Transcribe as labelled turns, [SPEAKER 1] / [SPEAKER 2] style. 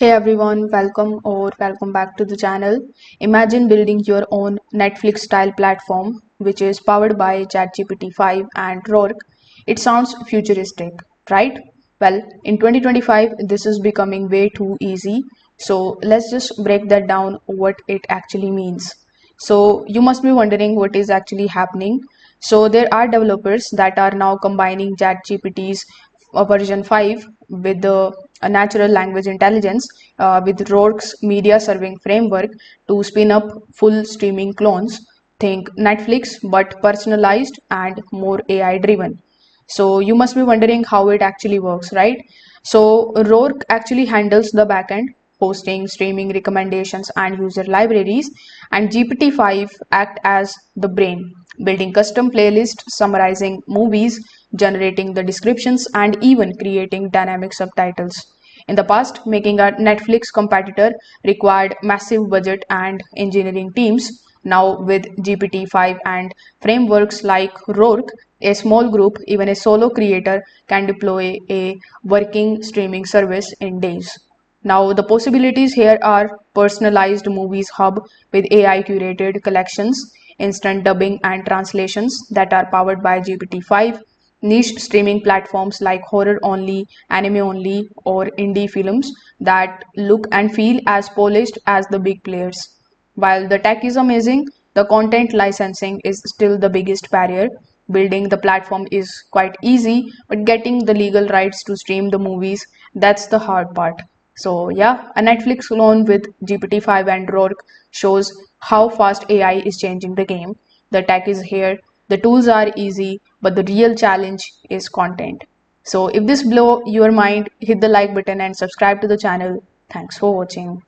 [SPEAKER 1] Hey everyone, welcome back to the channel. Imagine building your own Netflix style platform which is powered by Chat GPT-5 and RORK. It sounds futuristic, right? Well, in 2025 this is becoming way too easy. So let's just break that down what it actually means. So you must be wondering what is actually happening. So there are developers that are now combining ChatGPT's version 5 with the natural language intelligence with RORK's media serving framework to spin up full streaming clones. Think Netflix, but personalized and more AI driven. So you must be wondering how it actually works, right? So RORK actually handles the backend, hosting, streaming recommendations, and user libraries, and GPT-5 act as the brain, building custom playlists, summarizing movies, generating the descriptions, and even creating dynamic subtitles. In the past, making a Netflix competitor required massive budget and engineering teams. Now, with GPT-5 and frameworks like RORK, a small group, even a solo creator, can deploy a working streaming service in days. Now, the possibilities here are personalized movies hub with AI curated collections, instant dubbing and translations that are powered by GPT-5, niche streaming platforms like horror only, anime only, or indie films that look and feel as polished as the big players. While the tech is amazing, the content licensing is still the biggest barrier. Building the platform is quite easy, but getting the legal rights to stream the movies, that's the hard part. So yeah, a Netflix clone with GPT-5 and RORK shows how fast AI is changing the game. The tech is here, the tools are easy, but the real challenge is content. So if this blow your mind, hit the like button and subscribe to the channel. Thanks for watching.